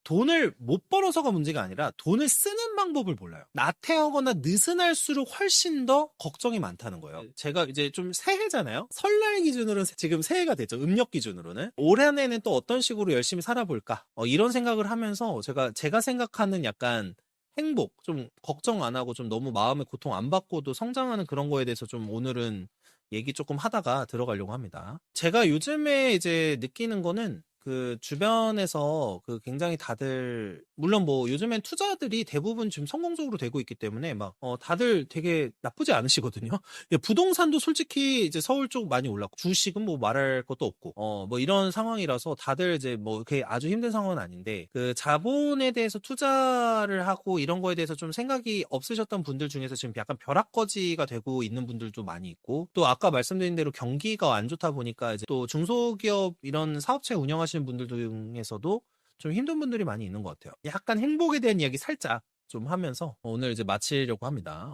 돈을 못 벌어서가 문제가 아니라 돈을 쓰는 방법을 몰라요. 나태하거나 느슨할수록 훨씬 더 걱정이 많다는 거예요. 제가 이제 좀 새해잖아요. 설날 기준으로는 지금 새해가 됐죠. 음력 기준으로는. 올 한 해는 또 어떤 식으로 열심히 살아볼까? 이런 생각을 하면서 제가 생각하는 약간 행복, 좀 걱정 안 하고 좀 너무 마음의 고통 안 받고도 성장하는 그런 거에 대해서 좀 오늘은 얘기 조금 하다가 들어가려고 합니다. 제가 요즘에 이제 느끼는 거는 그 주변에서 그 굉장히 다들 물론 뭐 요즘엔 투자들이 대부분 지금 성공적으로 되고 있기 때문에 막 다들 되게 나쁘지 않으시거든요. 예, 부동산도 솔직히 이제 서울 쪽 많이 올랐고 주식은 뭐 말할 것도 없고 뭐 이런 상황이라서 다들 이제 뭐 이렇게 아주 힘든 상황은 아닌데 그 자본에 대해서 투자를 하고 이런 거에 대해서 좀 생각이 없으셨던 분들 중에서 지금 약간 벼락거지가 되고 있는 분들도 많이 있고 또 아까 말씀드린 대로 경기가 안 좋다 보니까 이제 또 중소기업 이런 사업체 운영하시는 분들 중에서도 좀 힘든 분들이 많이 있는 것 같아요. 약간 행복에 대한 이야기 살짝 좀 하면서 오늘 이제 마치려고 합니다.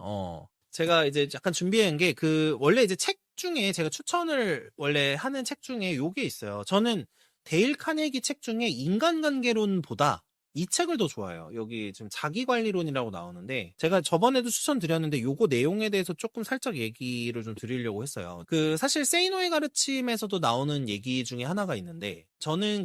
제가 이제 약간 준비한 게 원래 이제 책 중에 제가 추천을 원래 하는 책 중에 요게 있어요. 저는 데일 카네기 책 중에 인간관계론보다 이 책을 더 좋아해요. 여기 지금 자기관리론이라고 나오는데 제가 저번에도 추천드렸는데 요거 내용에 대해서 조금 살짝 얘기를 좀 드리려고 했어요. 사실 세이노의 가르침에서도 나오는 얘기 중에 하나가 있는데 저는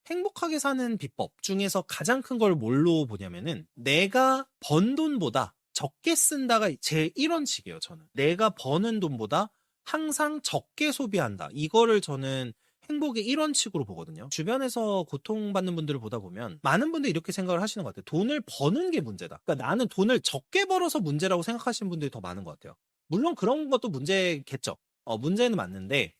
행복하게 사는 비법 중에서 가장 큰 걸 뭘로 보냐면은 내가 번 돈보다 적게 쓴다가 제 1원칙이에요. 저는 내가 버는 돈보다 항상 적게 소비한다. 이거를 저는 행복의 1원칙으로 보거든요. 주변에서 고통받는 분들을 보다 보면 많은 분들이 이렇게 생각을 하시는 것 같아요. 돈을 버는 게 문제다. 그러니까 나는 돈을 적게 벌어서 문제라고 생각하시는 분들이 더 많은 것 같아요. 물론 그런 것도 문제겠죠. 문제는 맞는데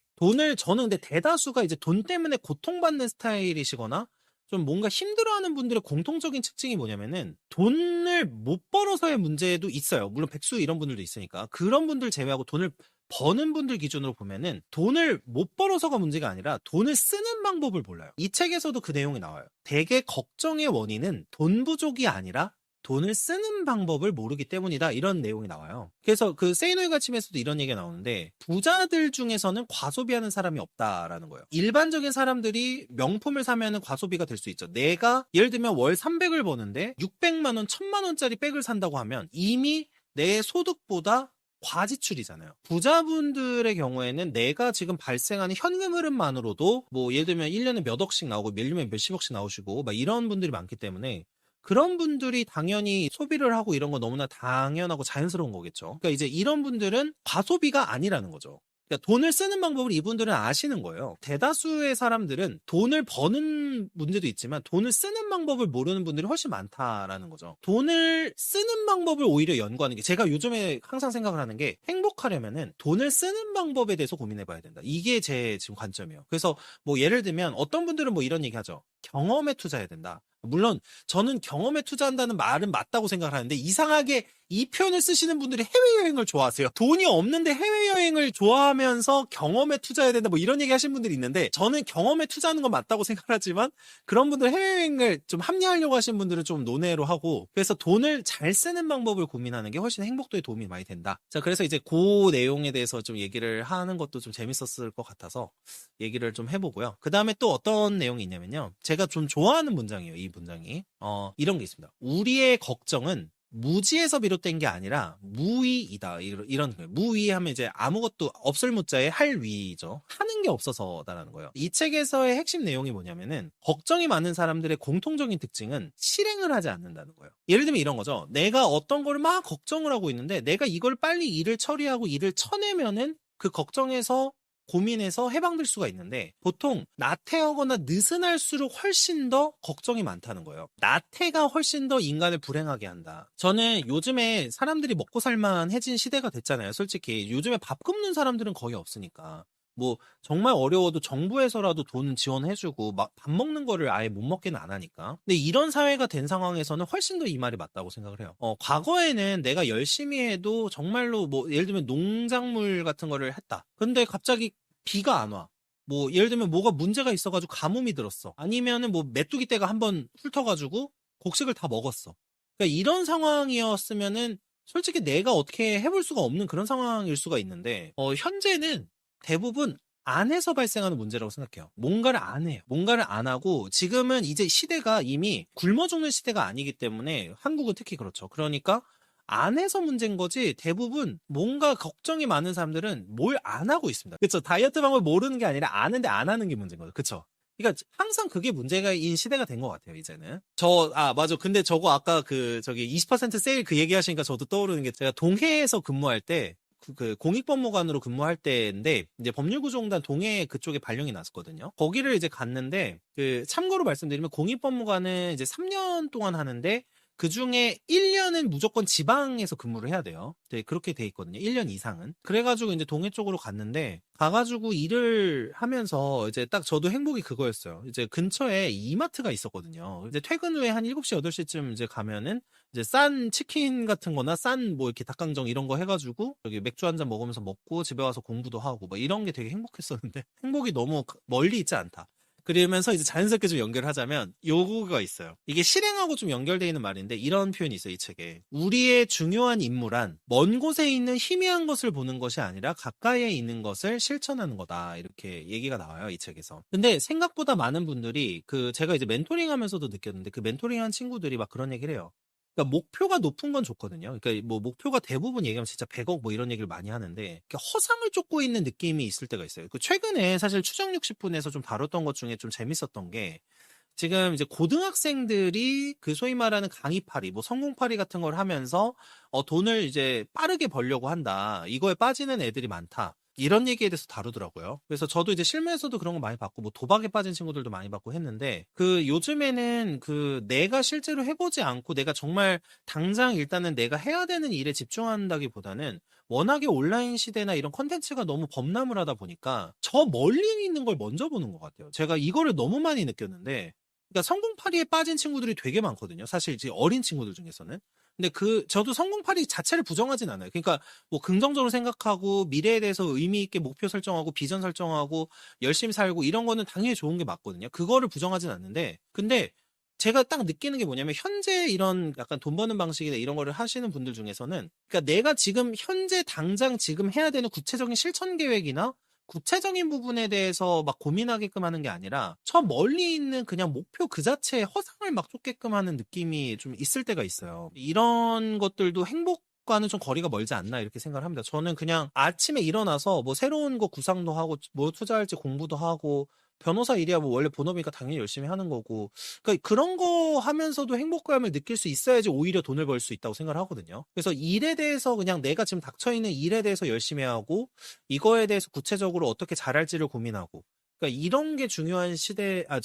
저는 근데 대다수가 이제 돈 때문에 고통받는 스타일이시거나 좀 뭔가 힘들어하는 분들의 공통적인 특징이 뭐냐면은 돈을 못 벌어서의 문제도 있어요. 물론 백수 이런 분들도 있으니까. 그런 분들 제외하고 돈을 버는 분들 기준으로 보면은 돈을 못 벌어서가 문제가 아니라 돈을 쓰는 방법을 몰라요. 이 책에서도 그 내용이 나와요. 대개 걱정의 원인은 돈 부족이 아니라 돈을 쓰는 방법을 모르기 때문이다. 이런 내용이 나와요. 그래서 세이노의 가르침에서도 이런 얘기가 나오는데 부자들 중에서는 과소비하는 사람이 없다라는 거예요. 일반적인 사람들이 명품을 사면은 과소비가 될 수 있죠. 내가 예를 들면 월 300을 버는데 600만 원, 1000만 원짜리 백을 산다고 하면 이미 내 소득보다 과지출이잖아요. 부자분들의 경우에는 내가 지금 발생하는 현금 흐름만으로도 뭐 예를 들면 1년에 몇 억씩 나오고 밀리면 몇십억씩 나오시고 막 이런 분들이 많기 때문에 그런 분들이 당연히 소비를 하고 이런 거 너무나 당연하고 자연스러운 거겠죠. 그러니까 이제 이런 분들은 과소비가 아니라는 거죠. 그러니까 돈을 쓰는 방법을 이분들은 아시는 거예요. 대다수의 사람들은 돈을 버는 문제도 있지만 돈을 쓰는 방법을 모르는 분들이 훨씬 많다라는 거죠. 돈을 쓰는 방법을 오히려 연구하는 게 제가 요즘에 항상 생각을 하는 게 행복하려면은 돈을 쓰는 방법에 대해서 고민해 봐야 된다. 이게 제 지금 관점이에요. 그래서 뭐 예를 들면 어떤 분들은 뭐 이런 얘기 하죠. 경험에 투자해야 된다. 물론 저는 경험에 투자한다는 말은 맞다고 생각을 하는데 이상하게 이 표현을 쓰시는 분들이 해외여행을 좋아하세요. 돈이 없는데 해외여행을 좋아하면서 경험에 투자해야 된다 뭐 이런 얘기 하시는 분들이 있는데 저는 경험에 투자하는 건 맞다고 생각하지만 그런 분들 해외여행을 좀 합리화하려고 하시는 분들은 좀 논외로 하고 그래서 돈을 잘 쓰는 방법을 고민하는 게 훨씬 행복도에 도움이 많이 된다. 자, 그래서 이제 그 내용에 대해서 좀 얘기를 하는 것도 좀 재밌었을 것 같아서 얘기를 좀 해보고요. 그 다음에 또 어떤 내용이 있냐면요. 제가 좀 좋아하는 문장이에요. 이 문장이. 이런 게 있습니다. 우리의 걱정은 무지에서 비롯된 게 아니라 무의이다. 이런 거예요. 무의하면 이제 아무것도 없을 무자에 할 위죠. 하는 게 없어서다라는 거예요. 이 책에서의 핵심 내용이 뭐냐면은 걱정이 많은 사람들의 공통적인 특징은 실행을 하지 않는다는 거예요. 예를 들면 이런 거죠. 내가 어떤 걸 막 걱정을 하고 있는데 내가 이걸 빨리 일을 처리하고 일을 쳐내면은 그 걱정에서 고민해서 해방될 수가 있는데 보통 나태하거나 느슨할수록 훨씬 더 걱정이 많다는 거예요. 나태가 훨씬 더 인간을 불행하게 한다. 저는 요즘에 사람들이 먹고 살만해진 시대가 됐잖아요. 솔직히 요즘에 밥 굶는 사람들은 거의 없으니까. 뭐 정말 어려워도 정부에서라도 돈 지원해주고 막 밥 먹는 거를 아예 못 먹게는 안 하니까. 근데 이런 사회가 된 상황에서는 훨씬 더 이 말이 맞다고 생각을 해요. 과거에는 내가 열심히 해도 정말로 뭐 예를 들면 농작물 같은 거를 했다. 근데 갑자기 비가 안 와. 뭐 예를 들면 뭐가 문제가 있어가지고 가뭄이 들었어. 아니면은 뭐 메뚜기 떼가 한번 훑어가지고 곡식을 다 먹었어. 그러니까 이런 상황이었으면은 솔직히 내가 어떻게 해볼 수가 없는 그런 상황일 수가 있는데 현재는 대부분 안에서 발생하는 문제라고 생각해요. 뭔가를 안 해요. 뭔가를 안 하고 지금은 이제 시대가 이미 굶어 죽는 시대가 아니기 때문에 한국은 특히 그렇죠. 그러니까 안에서 문제인 거지 대부분 뭔가 걱정이 많은 사람들은 뭘 안 하고 있습니다. 그렇죠. 다이어트 방법을 모르는 게 아니라 아는데 안 하는 게 문제인 거죠. 그렇죠. 그러니까 항상 그게 문제가인 시대가 된 것 같아요, 이제는. 맞아. 근데 저거 아까 저기 20% 세일 그 얘기하시니까 저도 떠오르는 게 제가 동해에서 근무할 때 공익법무관으로 근무할 때인데, 이제 법률구조공단 동해 그쪽에 발령이 났었거든요. 거기를 이제 갔는데, 참고로 말씀드리면 공익법무관은 이제 3년 동안 하는데, 그 중에 1년은 무조건 지방에서 근무를 해야 돼요. 네, 그렇게 돼 있거든요. 1년 이상은. 그래가지고 이제 동해 쪽으로 갔는데, 가가지고 일을 하면서 이제 딱 저도 행복이 그거였어요. 이제 근처에 이마트가 있었거든요. 이제 퇴근 후에 한 7시, 8시쯤 이제 가면은 이제 싼 치킨 같은 거나 싼 뭐 이렇게 닭강정 이런 거 해가지고 여기 맥주 한 잔 먹으면서 먹고 집에 와서 공부도 하고 뭐 이런 게 되게 행복했었는데 행복이 너무 멀리 있지 않다. 그러면서 이제 자연스럽게 좀 연결하자면 요거가 있어요. 이게 실행하고 좀 연결되어 있는 말인데 이런 표현이 있어요, 이 책에. 우리의 중요한 임무란 먼 곳에 있는 희미한 것을 보는 것이 아니라 가까이에 있는 것을 실천하는 거다. 이렇게 얘기가 나와요, 이 책에서. 근데 생각보다 많은 분들이 제가 이제 멘토링 하면서도 느꼈는데 그 멘토링 한 친구들이 막 그런 얘기를 해요. 그러니까 목표가 높은 건 좋거든요. 그러니까 뭐 목표가 대부분 얘기하면 진짜 100억 뭐 이런 얘기를 많이 하는데 그러니까 허상을 쫓고 있는 느낌이 있을 때가 있어요. 최근에 사실 추정 60분에서 좀 다뤘던 것 중에 좀 재밌었던 게 지금 이제 고등학생들이 소위 말하는 강의팔이, 뭐 성공팔이 같은 걸 하면서 돈을 이제 빠르게 벌려고 한다. 이거에 빠지는 애들이 많다. 이런 얘기에 대해서 다루더라고요. 그래서 저도 이제 실무에서도 그런 거 많이 봤고, 뭐 도박에 빠진 친구들도 많이 봤고 했는데, 요즘에는 내가 실제로 해보지 않고 내가 정말 당장 일단은 내가 해야 되는 일에 집중한다기보다는 워낙에 온라인 시대나 이런 컨텐츠가 너무 범람을 하다 보니까 저 멀리 있는 걸 먼저 보는 것 같아요. 제가 이거를 너무 많이 느꼈는데, 그러니까 성공파리에 빠진 친구들이 되게 많거든요. 사실 이제 어린 친구들 중에서는. 근데 저도 성공파리 자체를 부정하진 않아요. 그러니까 뭐 긍정적으로 생각하고 미래에 대해서 의미 있게 목표 설정하고 비전 설정하고 열심히 살고 이런 거는 당연히 좋은 게 맞거든요. 그거를 부정하진 않는데 근데 제가 딱 느끼는 게 뭐냐면 현재 이런 약간 돈 버는 방식이나 이런 거를 하시는 분들 중에서는 그러니까 내가 지금 현재 당장 지금 해야 되는 구체적인 실천 계획이나 구체적인 부분에 대해서 막 고민하게끔 하는 게 아니라 저 멀리 있는 그냥 목표 그 자체에 허상을 막 쫓게끔 하는 느낌이 좀 있을 때가 있어요. 이런 것들도 행복과는 좀 거리가 멀지 않나 이렇게 생각을 합니다. 저는 그냥 아침에 일어나서 뭐 새로운 거 구상도 하고 뭐 투자할지 공부도 하고 변호사 일이야 뭐 원래 본업이니까 당연히 열심히 하는 거고 그러니까 그런 거 하면서도 행복감을 느낄 수 있어야지 오히려 돈을 벌 수 있다고 생각을 하거든요. 그래서 일에 대해서 그냥 내가 지금 닥쳐있는 일에 대해서 열심히 하고 이거에 대해서 구체적으로 어떻게 잘할지를 고민하고 그러니까 이런 게 중요한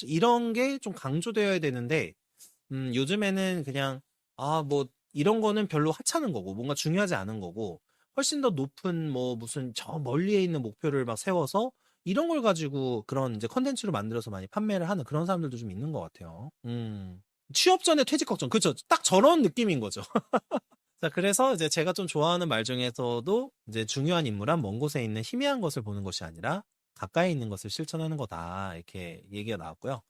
이런 게 좀 강조되어야 되는데 요즘에는 그냥 뭐 이런 거는 별로 하찮은 거고 뭔가 중요하지 않은 거고 훨씬 더 높은 뭐 무슨 저 멀리에 있는 목표를 막 세워서 이런 걸 가지고 그런 이제 컨텐츠로 만들어서 많이 판매를 하는 그런 사람들도 좀 있는 것 같아요. 취업 전에 퇴직 걱정. 그쵸. 딱 저런 느낌인 거죠. 자, 그래서 이제 제가 좀 좋아하는 말 중에서도 이제 중요한 인물은 먼 곳에 있는 희미한 것을 보는 것이 아니라 가까이 있는 것을 실천하는 거다. 이렇게 얘기가 나왔고요.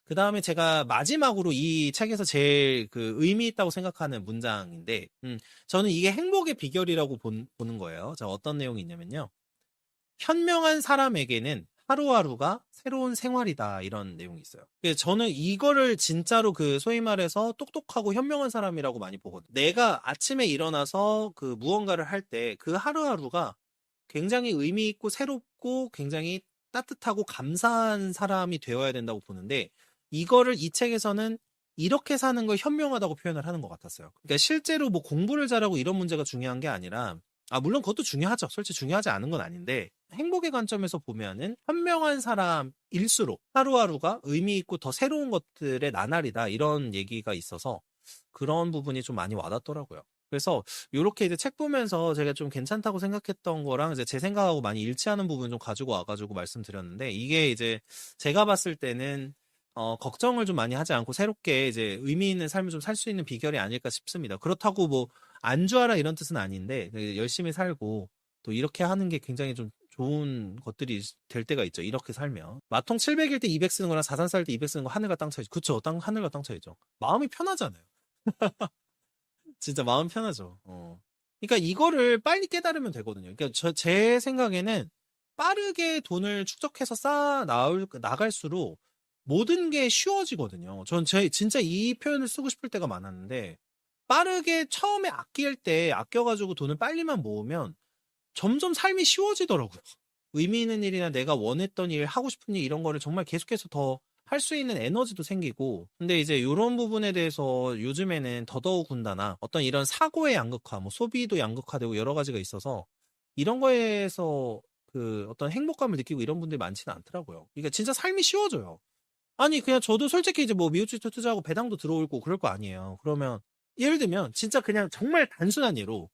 그 다음에 제가 마지막으로 이 책에서 제일 의미 있다고 생각하는 문장인데, 저는 이게 행복의 비결이라고 보는 거예요. 자, 어떤 내용이 있냐면요. 현명한 사람에게는 하루하루가 새로운 생활이다. 이런 내용이 있어요. 저는 이거를 진짜로 소위 말해서 똑똑하고 현명한 사람이라고 많이 보거든요. 내가 아침에 일어나서 무언가를 할 때 하루하루가 굉장히 의미 있고 새롭고 굉장히 따뜻하고 감사한 사람이 되어야 된다고 보는데 이거를 이 책에서는 이렇게 사는 걸 현명하다고 표현을 하는 것 같았어요. 그러니까 실제로 뭐 공부를 잘하고 이런 문제가 중요한 게 아니라 물론 그것도 중요하죠. 솔직히 중요하지 않은 건 아닌데 행복의 관점에서 보면은 현명한 사람일수록 하루하루가 의미 있고 더 새로운 것들의 나날이다 이런 얘기가 있어서 그런 부분이 좀 많이 와닿더라고요. 그래서 요렇게 이제 책 보면서 제가 좀 괜찮다고 생각했던 거랑 이제 제 생각하고 많이 일치하는 부분 좀 가지고 와가지고 말씀드렸는데 이게 이제 제가 봤을 때는 걱정을 좀 많이 하지 않고 새롭게 이제 의미 있는 삶을 좀 살 수 있는 비결이 아닐까 싶습니다. 그렇다고 뭐 안주하라 이런 뜻은 아닌데 열심히 살고 또 이렇게 하는 게 굉장히 좀 좋은 것들이 될 때가 있죠. 이렇게 살면. 마통 700일 때 200 쓰는 거랑 4산 살 때 200 쓰는 거 하늘과 땅 차이죠. 그쵸? 하늘과 땅 차이죠. 마음이 편하잖아요. 진짜 마음 편하죠. 그러니까 이거를 빨리 깨달으면 되거든요. 그러니까 제 생각에는 빠르게 돈을 축적해서 나갈수록 모든 게 쉬워지거든요. 전 진짜 이 표현을 쓰고 싶을 때가 많았는데, 빠르게 처음에 아낄 때 아껴가지고 돈을 빨리만 모으면 점점 삶이 쉬워지더라고요. 의미 있는 일이나 내가 원했던 일, 하고 싶은 일 이런 거를 정말 계속해서 더 할 수 있는 에너지도 생기고. 근데 이제 이런 부분에 대해서 요즘에는 더더욱 군다나 어떤 이런 사고의 양극화, 뭐 소비도 양극화되고 여러 가지가 있어서 이런 거에서 그 어떤 행복감을 느끼고 이런 분들이 많지는 않더라고요. 그러니까 진짜 삶이 쉬워져요. 아니 그냥 저도 솔직히 이제 뭐 미우주투 투자하고 배당도 들어오고 그럴 거 아니에요. 그러면 예를 들면 진짜 그냥 정말 단순한 예로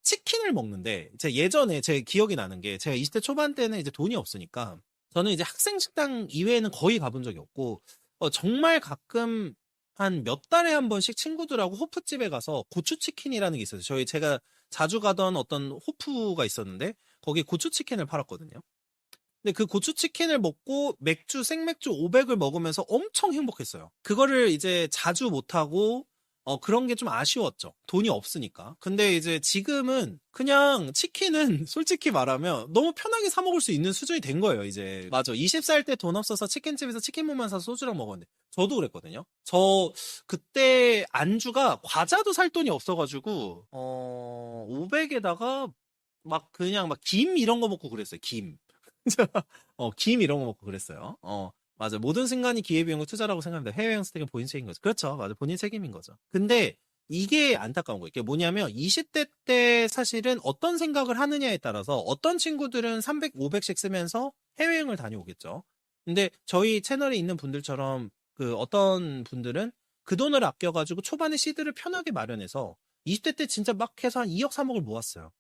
치킨을 먹는데, 제가 예전에 제 기억이 나는 게, 제가 20대 초반 때는 이제 돈이 없으니까 저는 이제 학생 식당 이외에는 거의 가본 적이 없고, 정말 가끔 한 몇 달에 한 번씩 친구들하고 호프집에 가서 고추치킨이라는 게 있어요. 제가 자주 가던 어떤 호프가 있었는데 거기 고추치킨을 팔았거든요. 근데 그 고추치킨을 먹고 생맥주 500을 먹으면서 엄청 행복했어요. 그거를 이제 자주 못하고, 그런 게 좀 아쉬웠죠. 돈이 없으니까. 근데 이제 지금은 그냥 치킨은 솔직히 말하면 너무 편하게 사 먹을 수 있는 수준이 된 거예요, 이제. 맞아. 20살 때 돈 없어서 치킨집에서 치킨무만 사서 소주랑 먹었는데. 저도 그랬거든요. 그때 안주가 과자도 살 돈이 없어가지고, 500에다가 그냥 김 이런 거 먹고 그랬어요, 김. 김 이런 거 먹고 그랬어요. 맞아. 모든 순간이 기회비용과 투자라고 생각합니다. 해외여행 스택은 본인 책임인 거죠. 그렇죠. 맞아. 본인 책임인 거죠. 근데 이게 안타까운 거예요. 이게 뭐냐면 20대 때 사실은 어떤 생각을 하느냐에 따라서 어떤 친구들은 300, 500씩 쓰면서 해외여행을 다녀오겠죠. 근데 저희 채널에 있는 분들처럼 그 어떤 분들은 그 돈을 아껴가지고 초반에 시드를 편하게 마련해서 20대 때 진짜 막 해서 한 2억, 3억을 모았어요.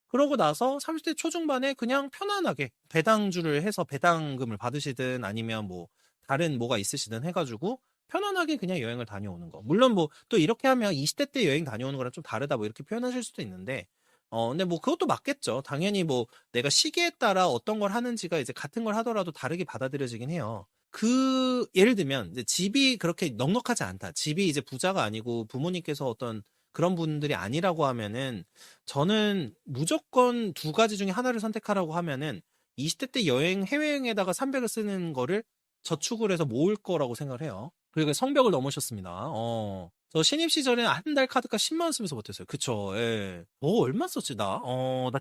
그러고 나서 30대 초중반에 그냥 편안하게 배당주를 해서 배당금을 받으시든 아니면 뭐 다른 뭐가 있으시든 해가지고 편안하게 그냥 여행을 다녀오는 거. 물론 뭐 또 이렇게 하면 20대 때 여행 다녀오는 거랑 좀 다르다 뭐 이렇게 표현하실 수도 있는데, 근데 뭐 그것도 맞겠죠. 당연히 뭐 내가 시기에 따라 어떤 걸 하는지가 이제 같은 걸 하더라도 다르게 받아들여지긴 해요. 예를 들면 이제 집이 그렇게 넉넉하지 않다. 집이 이제 부자가 아니고 부모님께서 어떤 그런 분들이 아니라고 하면은, 저는 무조건 두 가지 중에 하나를 선택하라고 하면은 20대 때 해외여행에다가 300을 쓰는 거를 저축을 해서 모을 거라고 생각을 해요. 그리고 성벽을 넘으셨습니다. 저 신입 시절에는 한 달 카드값 10만 원 쓰면서 버텼어요. 그쵸, 예. 얼마 썼지, 나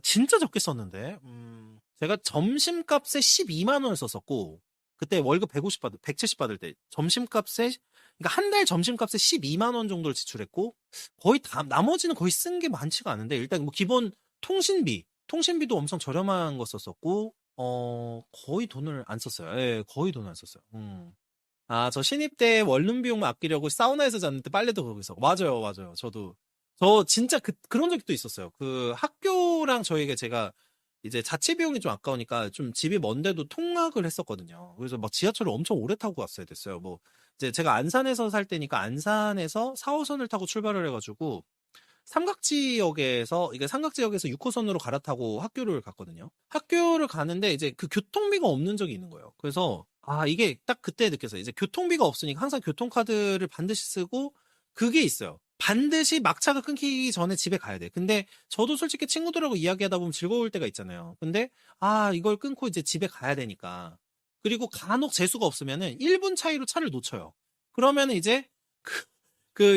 진짜 적게 썼는데. 제가 점심값에 12만 원을 썼었고, 그때 월급 170 받을 때, 그러니까 한 달 점심값에 12만 원 정도를 지출했고, 거의 나머지는 거의 쓴 게 많지가 않은데, 일단 뭐 기본 통신비도 엄청 저렴한 거 썼었고, 거의 돈을 안 썼어요. 예, 거의 돈을 안 썼어요. 저 신입 때 원룸 비용만 아끼려고 사우나에서 잤는데 빨래도 거기서. 맞아요, 맞아요. 저 진짜 그런 적도 있었어요. 그 학교랑 제가 이제 자취 비용이 좀 아까우니까 좀 집이 먼데도 통학을 했었거든요. 그래서 막 지하철을 엄청 오래 타고 갔어야 됐어요. 뭐, 이제 제가 안산에서 살 때니까 안산에서 4호선을 타고 출발을 해가지고, 이게 삼각지역에서 6호선으로 갈아타고 학교를 갔거든요. 학교를 가는데 이제 그 교통비가 없는 적이 있는 거예요. 그래서, 이게 딱 그때 느꼈어요. 이제 교통비가 없으니까 항상 교통카드를 반드시 쓰고, 그게 있어요. 반드시 막차가 끊기기 전에 집에 가야 돼. 근데 저도 솔직히 친구들하고 이야기하다 보면 즐거울 때가 있잖아요. 근데, 이걸 끊고 이제 집에 가야 되니까. 그리고 간혹 재수가 없으면은 1분 차이로 차를 놓쳐요. 그러면 이제,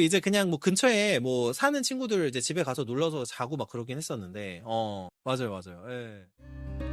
이제 그냥 뭐 근처에 뭐 사는 친구들 이제 집에 가서 놀러서 자고 막 그러긴 했었는데, 맞아요, 맞아요. 예.